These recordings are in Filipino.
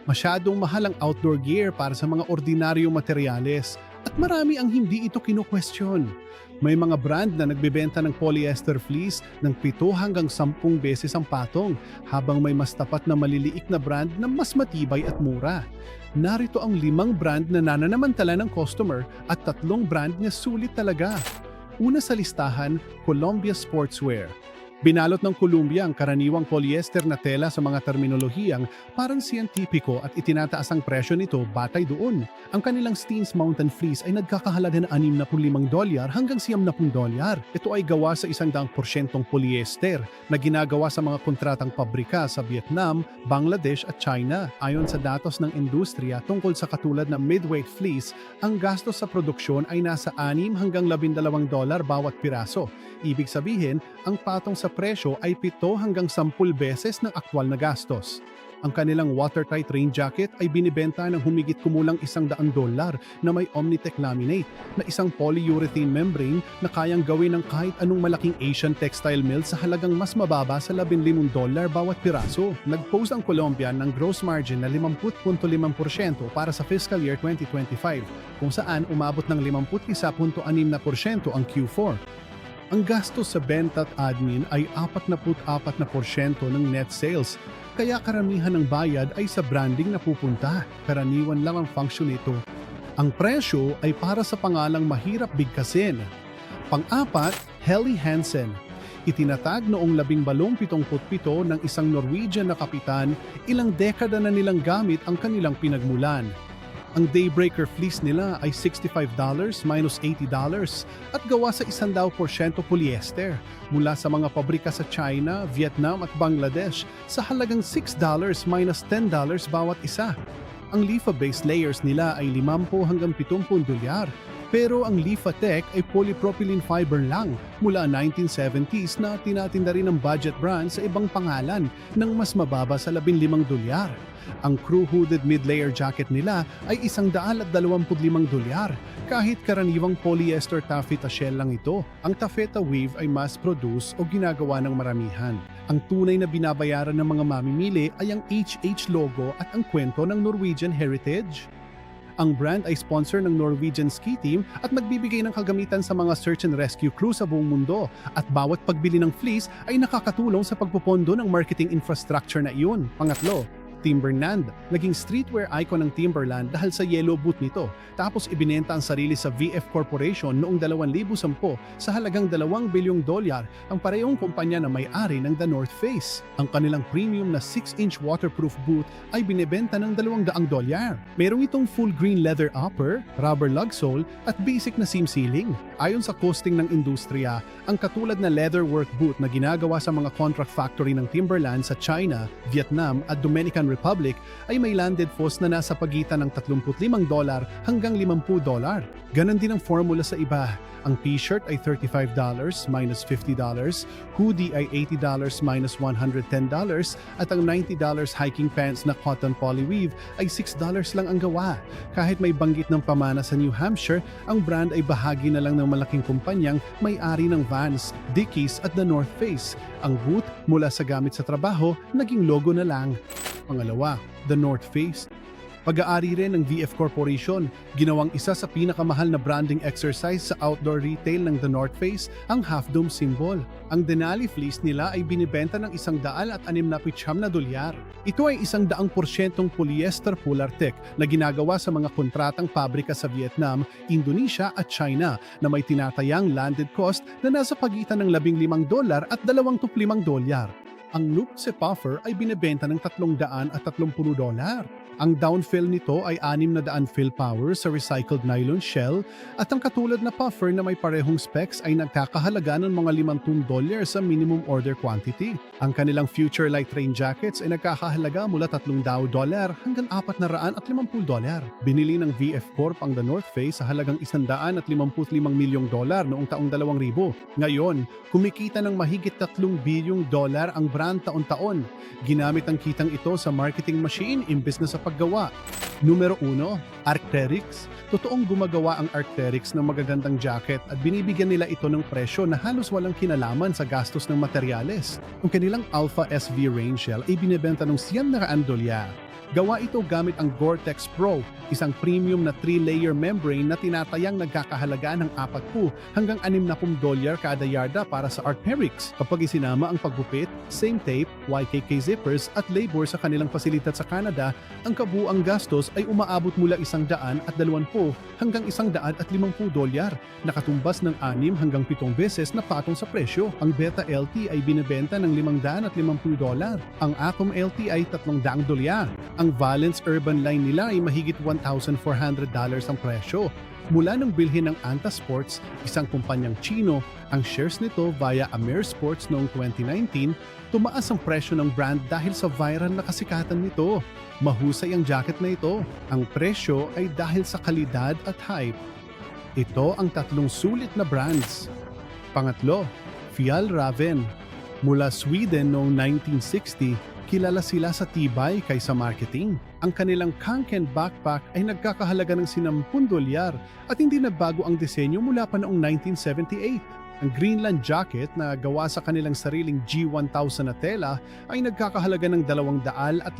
Masyadong mahal ang outdoor gear para sa mga ordinaryong materyales at marami ang hindi ito kino-question. May mga brand na nagbebenta ng polyester fleece ng 7 hanggang 10 beses ang patong, habang may mas tapat na maliliit na brand na mas matibay at mura. Narito ang 5 brand na nananamantala ng customer at 3 brand na sulit talaga. Una sa listahan, Columbia Sportswear. Binalot ng Columbia ang karaniwang polyester na tela sa mga terminolohiyang parang siyentipiko at itinataas ang presyo nito batay doon. Ang kanilang Steens Mountain Fleece ay nagkakahalaga ng $65 hanggang $90. Ito ay gawa sa 100% polyester na ginagawa sa mga kontratang pabrika sa Vietnam, Bangladesh at China. Ayon sa datos ng industriya tungkol sa katulad na midweight fleece, ang gastos sa produksyon ay nasa $6 hanggang $12 bawat piraso. Ibig sabihin, ang patong sa presyo ay 7 hanggang 10 beses ng aktwal na gastos. Ang kanilang watertight rain jacket ay binibenta ng humigit kumulang $100 na may Omnitech laminate na isang polyurethane membrane na kayang gawin ng kahit anong malaking Asian textile mill sa halagang mas mababa sa $15 bawat piraso. Nag-post ang Columbia ng gross margin na 50.5% para sa fiscal year 2025, kung saan umabot ng 51.6% ang Q4. Ang gastos sa benta at admin ay 44% ng net sales, kaya karamihan ng bayad ay sa branding na pupunta. Karaniwan lang ang function nito. Ang presyo ay para sa pangalang mahirap bigkasin. Pang-apat, Helly Hansen. Itinatag noong 1877 ng isang Norwegian na kapitan, ilang dekada na nilang gamit ang kanilang pinagmulan. Ang Daybreaker fleece nila ay $65 minus $80 at gawa sa 100% polyester mula sa mga pabrika sa China, Vietnam at Bangladesh sa halagang $6 minus $10 bawat isa. Ang Lifa-based layers nila ay $50 hanggang $70. Pero ang Lifa-Tech ay polypropylene fiber lang mula 1970s na tinatinda rin ng budget brand sa ibang pangalan ng mas mababa sa $15. Ang crew-hooded mid-layer jacket nila ay $125 kahit karaniwang polyester taffeta shell lang ito. Ang taffeta weave ay mass-produce o ginagawa ng maramihan. Ang tunay na binabayaran ng mga mamimili ay ang HH logo at ang kwento ng Norwegian heritage. Ang brand ay sponsor ng Norwegian ski team at nagbibigay ng kagamitan sa mga search and rescue crew sa buong mundo, at bawat pagbili ng fleece ay nakakatulong sa pagpupondo ng marketing infrastructure na iyon. Pangatlo, Timberland. Naging streetwear icon ng Timberland dahil sa yellow boot nito, tapos ibinenta ang sarili sa VF Corporation noong 2010 sa halagang $2 bilyong ang parehong kumpanya na may-ari ng The North Face. Ang kanilang premium na 6-inch waterproof boot ay binebenta ng $200. Merong itong full green leather upper, rubber lug sole at basic na seam sealing. Ayon sa costing ng industriya, ang katulad na leather work boot na ginagawa sa mga contract factory ng Timberland sa China, Vietnam at Dominican Republic ay may landed cost na nasa pagitan ng $35 hanggang $50. Ganon din ang formula sa iba. Ang t-shirt ay $35 minus $50, hoodie ay $80 minus $110, at ang $90 hiking pants na cotton polyweave ay $6 lang ang gawa. Kahit may banggit ng pamana sa New Hampshire, ang brand ay bahagi na lang ng malaking kumpanyang may-ari ng Vans, Dickies at The North Face. Ang boot mula sa gamit sa trabaho, naging logo na lang. Pangalawa, The North Face. Pag-aari rin ng VF Corporation, ginawang isa sa pinakamahal na branding exercise sa outdoor retail ng The North Face ang half-dome symbol. Ang Denali fleece nila ay binibenta ng $169. Ito ay 100% polyester Polartec na ginagawa sa mga kontratang pabrika sa Vietnam, Indonesia at China na may tinatayang landed cost na nasa pagitan ng $15 at $25. Ang Nuptse Puffer ay binebenta ng $330. Ang downfill nito ay 600 fill power sa recycled nylon shell, at ang katulad na puffer na may parehong specs ay nagkakahalaga ng mga $50 sa minimum order quantity. Ang kanilang Future Light Rain jackets ay nagkakahalaga mula $300 hanggang $450. Binili ng VF Corp ang The North Face sa halagang $155 milyong noong taong 2000. Ngayon, kumikita ng mahigit $3 bilyong ang brand taon-taon. Ginamit ang kitang ito sa marketing machine imbes na sa paggawa. Numero 1, Arc'teryx. Totoong gumagawa ang Arc'teryx ng magagandang jacket at binibigyan nila ito ng presyo na halos walang kinalaman sa gastos ng materyales. Ang kanilang Alpha SV rain shell ay binebenta ng $100. Gawa ito gamit ang Gore-Tex Pro, isang premium na 3-layer membrane na tinatayang nagkakahalaga ng 40 hanggang $60 kada yarda para sa Arc'teryx. Kapag isinama ang paggupit, same tape, YKK zippers at labor sa kanilang pasilidad sa Canada, ang kabuuang gastos ay umaabot mula $120 hanggang $150, nakatumbas ng 6 hanggang 7 beses na patong sa presyo. Ang Beta LT ay binebenta ng $550, ang Atom LT ay $300. Ang Valence Urban line nila ay mahigit $1,400 ang presyo. Mula nang bilhin ng Anta Sports, isang kumpanyang Chino, ang shares nito via Amer Sports noong 2019, tumaas ang presyo ng brand dahil sa viral na kasikatan nito. Mahusay ang jacket na ito. Ang presyo ay dahil sa kalidad at hype. Ito ang 3 sulit na brands. Pangatlo, Fjällräven. Mula Sweden noong 1960, kilala sila sa tibay kaysa marketing. Ang kanilang Kanken backpack ay nagkakahalaga ng $10 at hindi nagbago ang disenyo mula pa noong 1978. Ang Greenland jacket na gawa sa kanilang sariling G1000 na tela ay nagkakahalaga ng $250.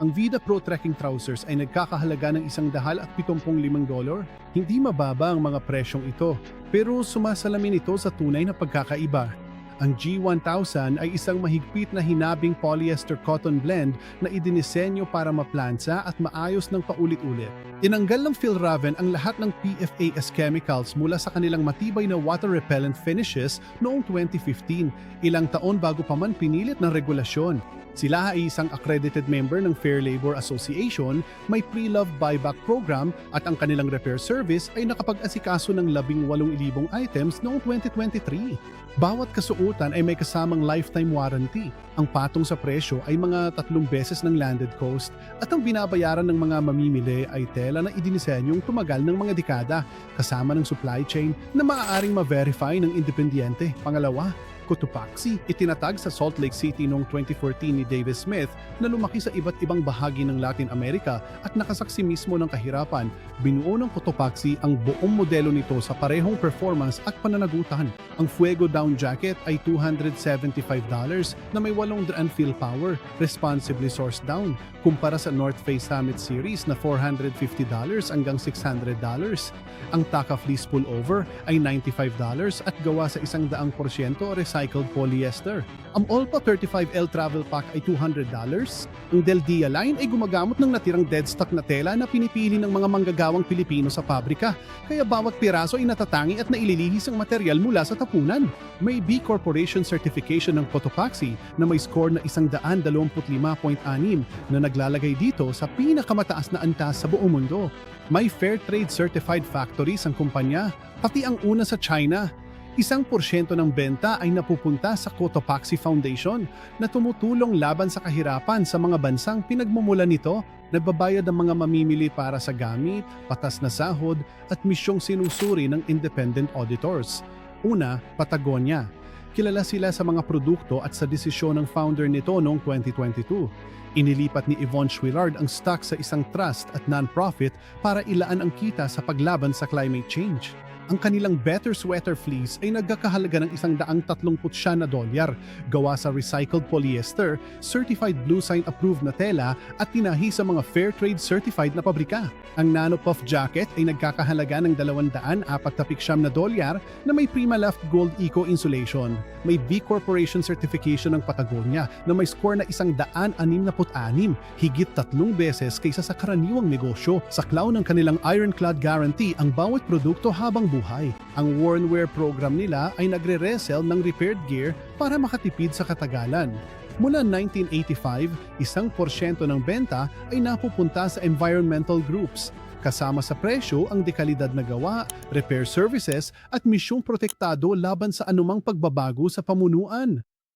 Ang Vida Pro trekking trousers ay nagkakahalaga ng $175. Hindi mababa ang mga presyong ito, pero sumasalamin ito sa tunay na pagkakaiba. Ang G1000 ay isang mahigpit na hinabing polyester cotton blend na idinisenyo para maplansa at maayos ng paulit-ulit. Tinanggal ng Fjällräven ang lahat ng PFAS chemicals mula sa kanilang matibay na water-repellent finishes noong 2015, ilang taon bago pa man pinilit ng regulasyon. Sila ay isang accredited member ng Fair Labor Association, may pre-love buyback program at ang kanilang repair service ay nakapag-asikaso ng 18,000 items noong 2023. Bawat kasuotan ay may kasamang lifetime warranty. Ang patong sa presyo ay mga 3 beses ng landed cost at ang binabayaran ng mga mamimili ay tela na idinisenyong tumagal ng mga dekada kasama ng supply chain na maaaring ma-verify ng independyente. Pangalawa, Cotopaxi, itinatag sa Salt Lake City noong 2014 ni Davis Smith na lumaki sa iba't ibang bahagi ng Latin America at nakasaksi mismo ng kahirapan. Binuo ng Cotopaxi ang buong modelo nito sa parehong performance at pananagutan. Ang Fuego Down Jacket ay $275 na may 800 fill power, responsibly sourced down, kumpara sa North Face Summit Series na $450 hanggang $600. Ang Taka Fleece Pullover ay $95 at gawa sa 100% recycled polyester. Ang Olpa 35L Travel Pack ay $200. Ang Del Dia line ay gumagamit ng natirang dead stock na tela na pinipili ng mga manggagawang Pilipino sa pabrika, kaya bawat piraso ay natatangi at naililihis ang material mula sa tapunan. May B Corporation certification ng Cotopaxi na may score na 125.6 na naglalagay dito sa pinakamataas na antas sa buong mundo. May Fair Trade certified factories ang kumpanya, pati ang una sa China. 1% ng benta ay napupunta sa Cotopaxi Foundation na tumutulong laban sa kahirapan sa mga bansang pinagmumulan nito. Nagbabayad ang mga mamimili para sa gamit, patas na sahod at misyong sinusuri ng independent auditors. Una, Patagonia. Kilala sila sa mga produkto at sa desisyon ng founder nito noong 2022. Inilipat ni Yvonne Chouinard ang stock sa isang trust at non-profit para ilaan ang kita sa paglaban sa climate change. Ang kanilang Better Sweater Fleece ay nagkakahalaga ng $139 gawa sa recycled polyester, certified Blue Sign approved na tela at tinahi sa mga Fair Trade certified na pabrika. Ang Nano Puff Jacket ay nagkakahalaga ng $249 na may Primaloft Gold Eco Insulation. May B Corporation certification ng Patagonia na may score na 166, higit 3 beses kaysa sa karaniwang negosyo. Saklaw ng kanilang Ironclad Guarantee ang bawat produkto habang buhay. Ang Wornwear program nila ay nagre-resell ng repaired gear para makatipid sa katagalan. Mula 1985, 1% ng benta ay napupunta sa environmental groups. Kasama sa presyo ang dekalidad na gawa, repair services at misyong protektado laban sa anumang pagbabago sa pamunuan.